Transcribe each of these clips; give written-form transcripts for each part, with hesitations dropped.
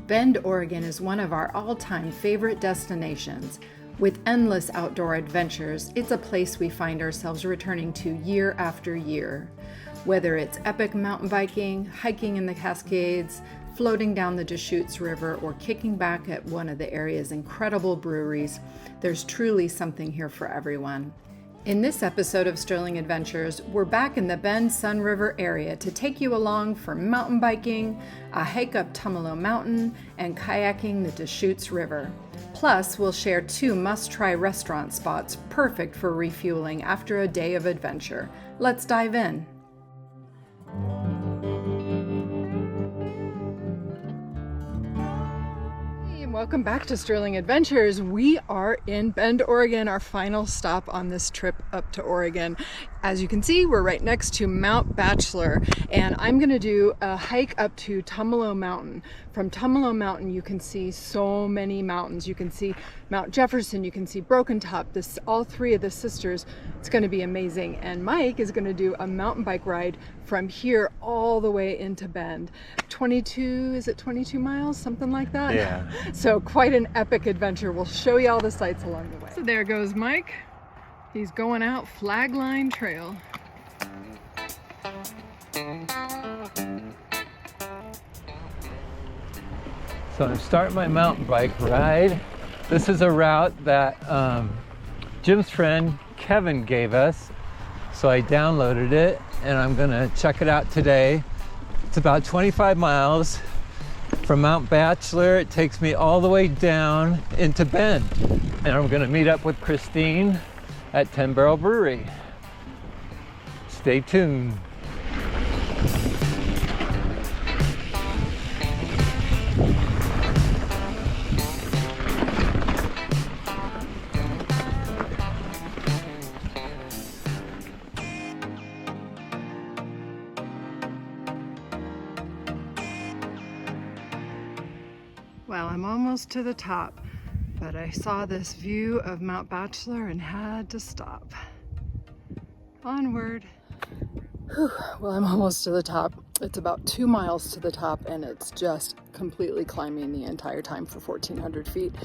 Bend, Oregon is one of our all-time favorite destinations. With endless outdoor adventures, it's a place we find ourselves returning to year after year. Whether it's epic mountain biking, hiking in the Cascades, floating down the Deschutes River, or kicking back at one of the area's incredible breweries, there's truly something here for everyone. In this episode of Stirling Adventures, we're back in the Bend Sunriver area to take you along for mountain biking, a hike up Tumalo Mountain, and kayaking the Deschutes River. Plus, we'll share 2 must-try restaurant spots perfect for refueling after a day of adventure. Let's dive in. Welcome back to Stirling Adventures. We are in Bend, Oregon, our final stop on this trip up to Oregon. As you can see, we're right next to Mount Bachelor, and I'm going to do a hike up to Tumalo Mountain. From Tumalo Mountain, you can see so many mountains. You can see Mount Jefferson, you can see Broken Top, all 3 of the sisters. It's going to be amazing. And Mike is going to do a mountain bike ride from here all the way into Bend. 22 miles? Something like that? Yeah. So quite an epic adventure. We'll show you all the sights along the way. So there goes Mike. He's going out Flagline Trail. So I'm starting my mountain bike ride. This is a route that Jim's friend Kevin gave us. So I downloaded it and I'm gonna check it out today. It's about 25 miles from Mount Bachelor. It takes me all the way down into Bend. And I'm gonna meet up with Christine at 10 Barrel Brewery. Stay tuned. Well, I'm almost to the top, but I saw this view of Mount Bachelor and had to stop. Onward. Whew. Well, I'm almost to the top. It's about 2 miles to the top, and it's just completely climbing the entire time for 1,400 feet.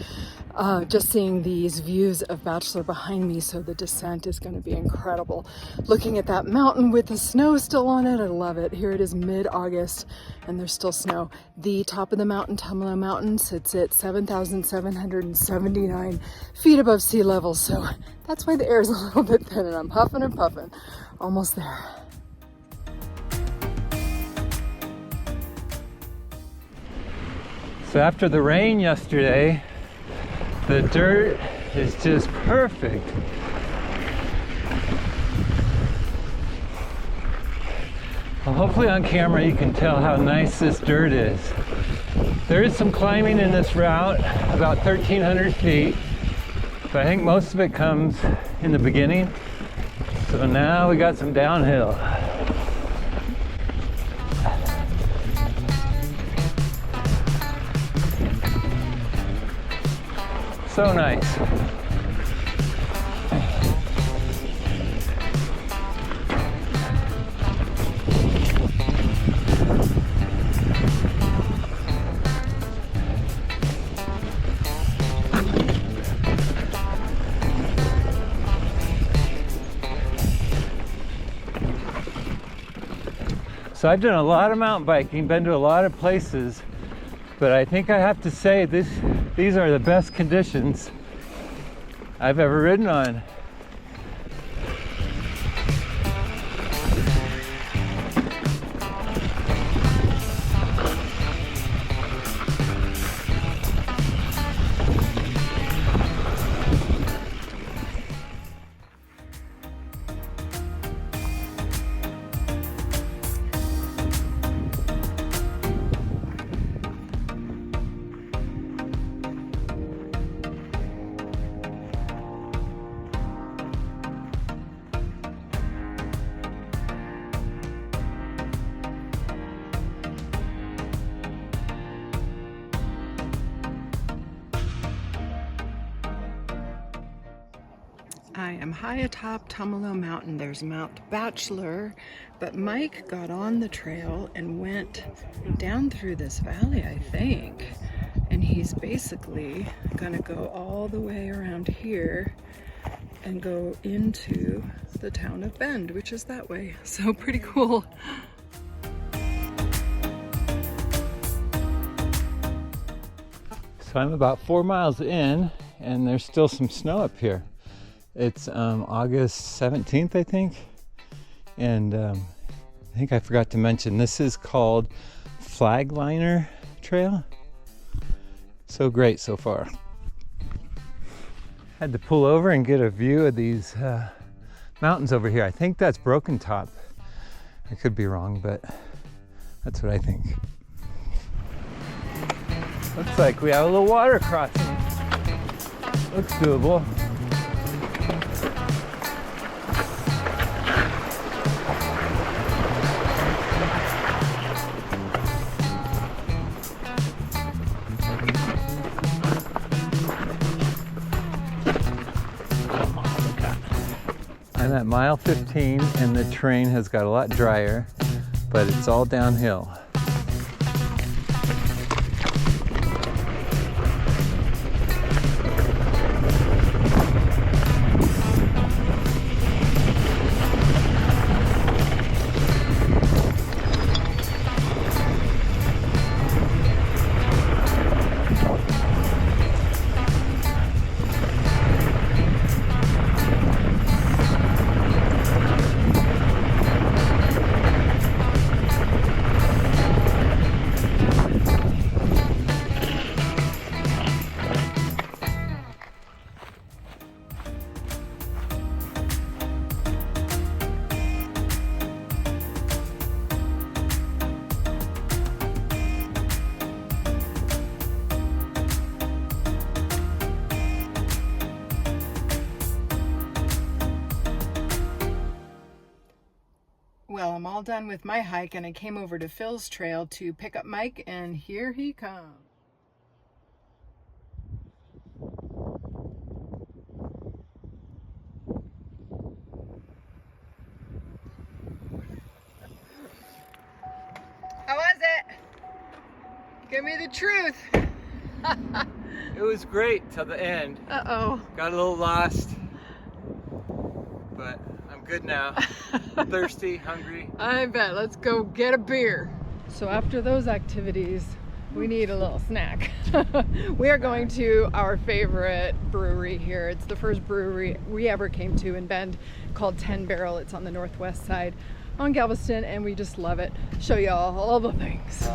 Just seeing these views of Bachelor behind me, so the descent is going to be incredible. Looking at that mountain with the snow still on it, I love it. Here it is mid-August, and there's still snow. The top of the mountain, Tumalo Mountain, sits at 7,779 feet above sea level, so that's why the air is a little bit thin, and I'm huffing and puffing. Almost there. So after the rain yesterday, the dirt is just perfect. Well, hopefully on camera you can tell how nice this dirt is. There is some climbing in this route, about 1,300 feet, but I think most of it comes in the beginning. So now we got some downhill. So nice. So I've done a lot of mountain biking, been to a lot of places, but I think I have to say these are the best conditions I've ever ridden on. I am high atop Tumalo Mountain. There's Mount Bachelor, but Mike got on the trail and went down through this valley, I think. And he's basically gonna go all the way around here and go into the town of Bend, which is that way. So pretty cool. So I'm about 4 miles in, and there's still some snow up here. It's August 17th, I think. And I think I forgot to mention, this is called Flagline Trail. So great so far. Had to pull over and get a view of these mountains over here. I think that's Broken Top. I could be wrong, but that's what I think. Looks like we have a little water crossing. Looks doable. I'm at mile 15 and the terrain has got a lot drier, but it's all downhill. Well, I'm all done with my hike and I came over to Phil's trail to pick up Mike, and here he comes. How was it? Give me the truth. It was great till the end. Uh-oh. Got a little lost, but I'm good now. Thirsty, hungry. I bet. Let's go get a beer. So after those activities, we need a little snack. We are going to our favorite brewery here. It's the first brewery we ever came to in Bend, called 10 Barrel. It's on the northwest side on Galveston, and we just love it. Show y'all all the things.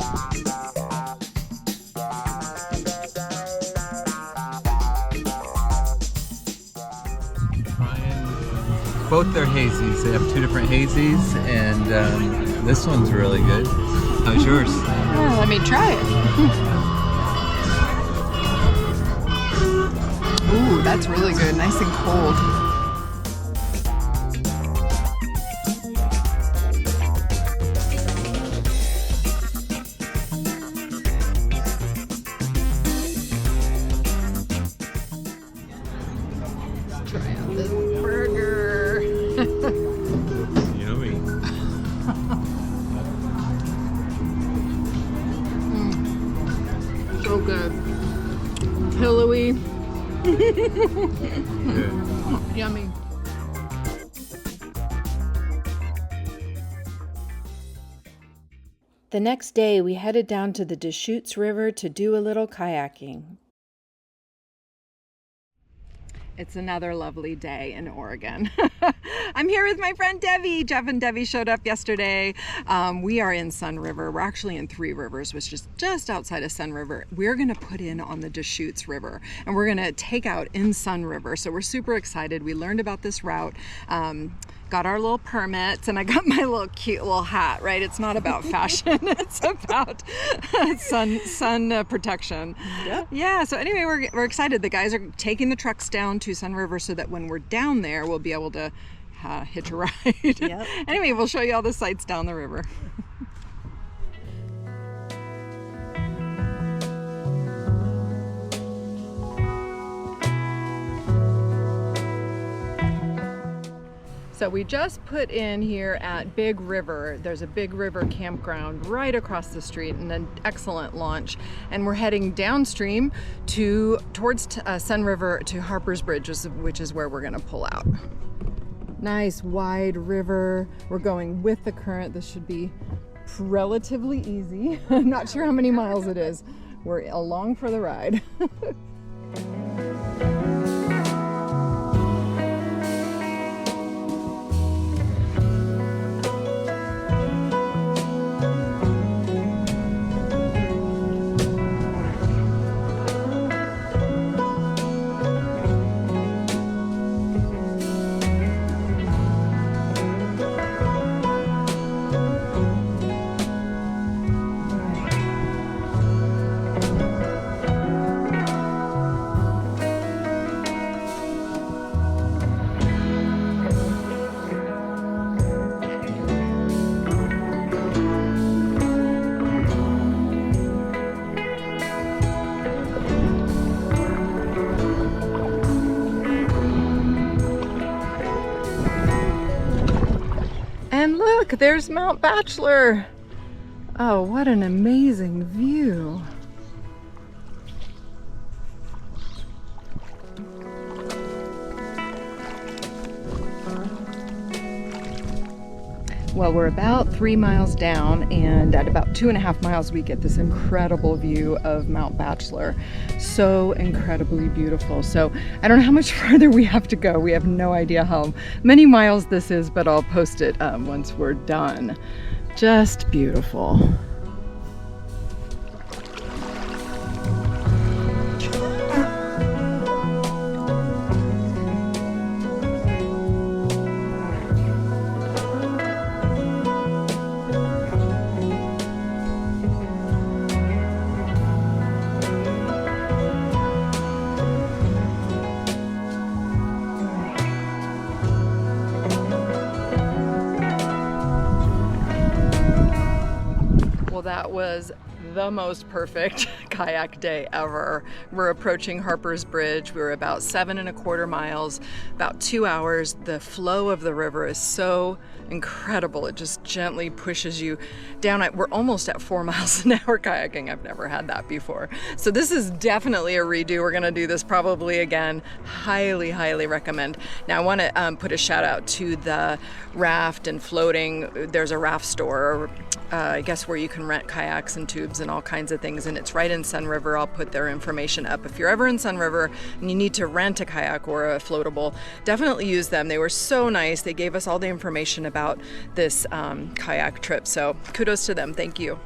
Both their hazies. They have two different hazies, and this one's really good. How's yours? Oh, let me try it. Ooh, that's really good. Nice and cold. Let's try out this burger. Yummy. So good. Pillowy. Good. Yummy. The next day, we headed down to the Deschutes River to do a little kayaking. It's another lovely day in Oregon. I'm here with my friend Debbie. Jeff and Debbie showed up yesterday. We are in Sunriver. We're actually in Three Rivers, which is just outside of Sunriver. We're gonna put in on the Deschutes River, and we're gonna take out in Sunriver. So we're super excited. We learned about this route. Got our little permits, and I got my little cute little hat, right? It's not about fashion, it's about sun protection. Yep. Yeah, so anyway, we're excited. The guys are taking the trucks down to Sunriver so that when we're down there, we'll be able to hitch a ride. Yep. Anyway, we'll show you all the sights down the river. So we just put in here at Big River. There's a Big River campground right across the street and an excellent launch. And we're heading downstream towards Sunriver to Harper's Bridge, which is where we're gonna pull out. Nice wide river. We're going with the current. This should be relatively easy. I'm not sure how many miles it is. We're along for the ride. And look, there's Mount Bachelor. Oh, what an amazing view. Well, we're about 3 miles down, and at about 2.5 miles we get this incredible view of Mount Bachelor. So incredibly beautiful. So I don't know how much farther we have to go. We have no idea how many miles this is, but I'll post it once we're done. Just beautiful. That was the most perfect kayak day ever. We're approaching Harper's Bridge. We were about 7.25 miles, about 2 hours. The flow of the river is so incredible. It just gently pushes you down. We're almost at 4 miles an hour kayaking. I've never had that before. So this is definitely a redo. We're gonna do this probably again. Highly, highly recommend. Now I wanna put a shout out to the raft and floating. There's a raft store, I guess, where you can rent kayaks and tubes and all kinds of things, and it's right in Sunriver. I'll put their information up. If you're ever in Sunriver and you need to rent a kayak or a floatable, definitely use them. They were so nice. They gave us all the information about this kayak trip, so kudos to them. Thank you.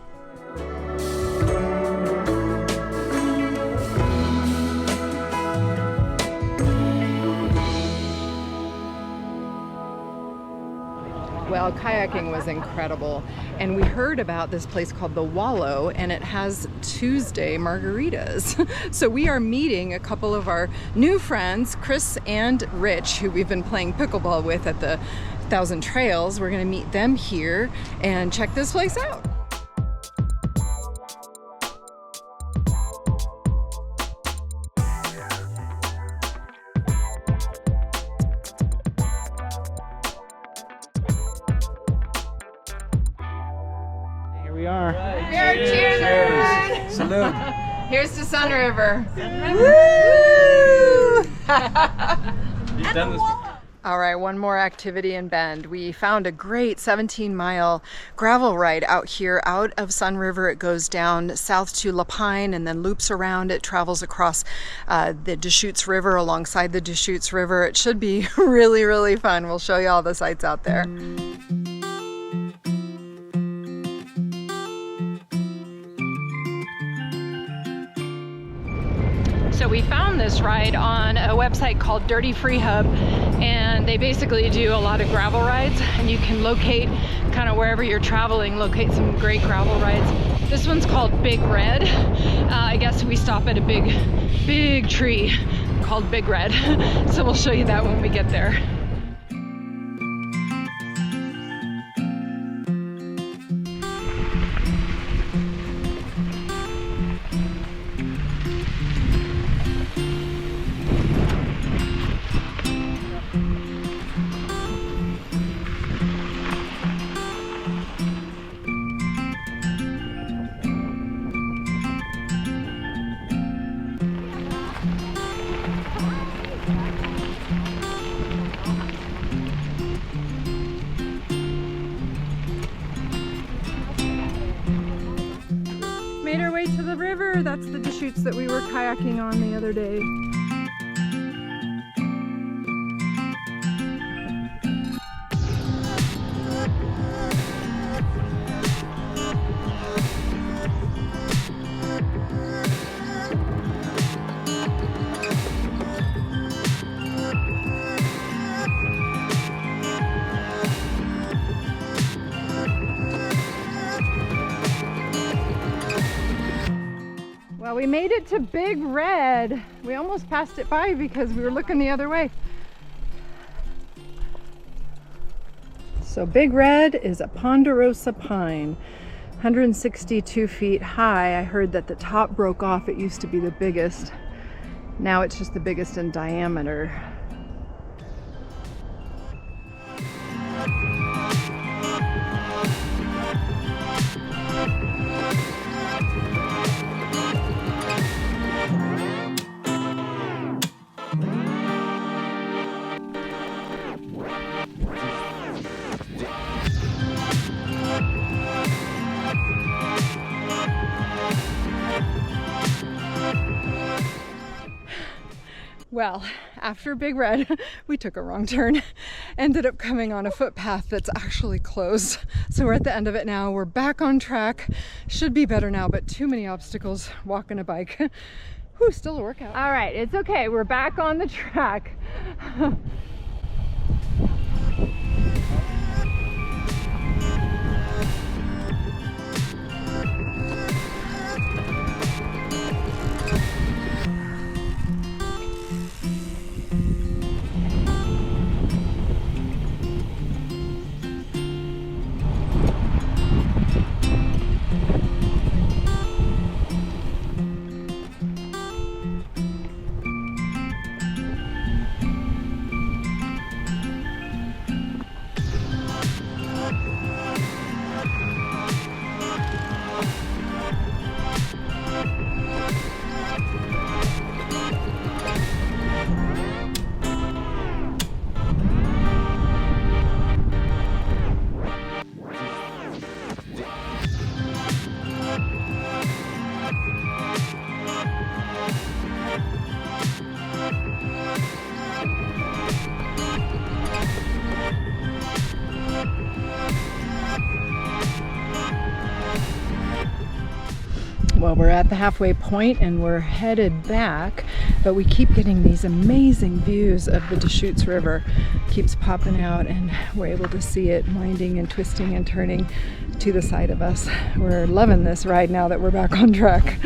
Well, kayaking was incredible, and we heard about this place called The Wallow, and it has Tuesday margaritas. So we are meeting a couple of our new friends, Chris and Rich, who we've been playing pickleball with at the 1,000 Trails. We're gonna meet them here and check this place out. We are. Cheers! Cheers, everyone! Salute! Here's to Sunriver. You've done this before. All right, one more activity in Bend. We found a great 17-mile gravel ride out here, out of Sunriver. It goes down south to LaPine and then loops around. It travels across the Deschutes River, alongside the Deschutes River. It should be really, really fun. We'll show you all the sights out there. So we found this ride on a website called Dirty Free Hub, and they basically do a lot of gravel rides, and you can locate kind of wherever you're traveling, locate some great gravel rides. This one's called Big Red. I guess we stop at a big tree called Big Red. So we'll show you that when we get there. the river. That's the Deschutes that we were kayaking on the other day. Well, we made it to Big Red. We almost passed it by because we were looking the other way. So Big Red is a ponderosa pine, 162 feet high. I heard that the top broke off. It used to be the biggest. Now it's just the biggest in diameter. Well, after Big Red, we took a wrong turn, ended up coming on a footpath that's actually closed. So we're at the end of it now. We're back on track. Should be better now, but too many obstacles walking a bike. Whew, still a workout. All right, it's okay. We're back on the track. Well, we're at the halfway point and we're headed back, but we keep getting these amazing views of the Deschutes River. Keeps popping out and we're able to see it winding and twisting and turning to the side of us. We're loving this ride now that we're back on track.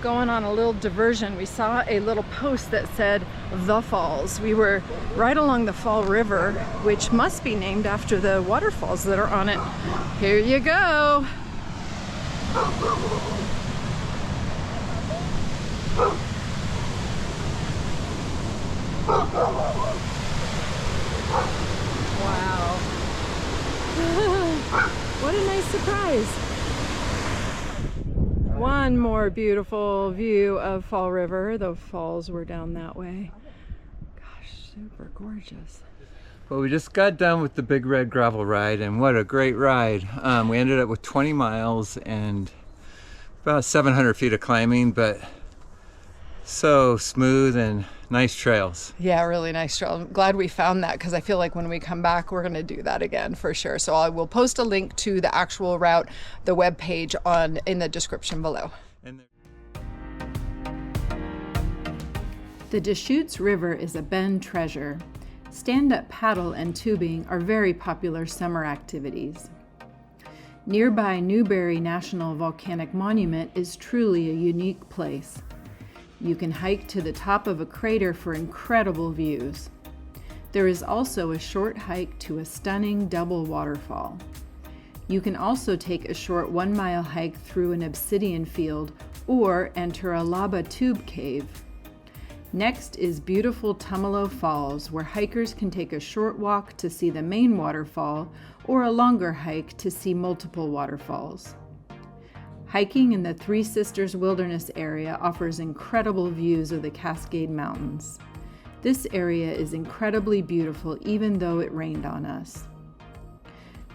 Going on a little diversion, we saw a little post that said The Falls. We were right along the Fall River, which must be named after the waterfalls that are on it. Here you go. Wow. What a nice surprise. One more beautiful view of Fall River. The falls were down that way. Gosh, super gorgeous. Well, we just got done with the Big Red gravel ride, and what a great ride. We ended up with 20 miles and about 700 feet of climbing, but so smooth and nice trails. Yeah, really nice trail. I'm glad we found that because I feel like when we come back, we're going to do that again for sure. So I will post a link to the actual route, the web page in the description below. The Deschutes River is a Bend treasure. Stand-up paddle and tubing are very popular summer activities. Nearby Newberry National Volcanic Monument is truly a unique place. You can hike to the top of a crater for incredible views. There is also a short hike to a stunning double waterfall. You can also take a short 1-mile hike through an obsidian field or enter a lava tube cave. Next is beautiful Tumalo Falls, where hikers can take a short walk to see the main waterfall or a longer hike to see multiple waterfalls. Hiking in the Three Sisters Wilderness area offers incredible views of the Cascade Mountains. This area is incredibly beautiful even though it rained on us.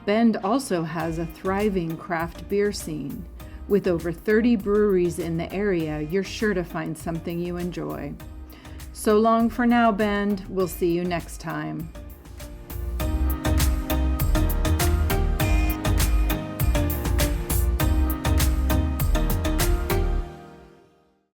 Bend also has a thriving craft beer scene. With over 30 breweries in the area, you're sure to find something you enjoy. So long for now, Bend. We'll see you next time.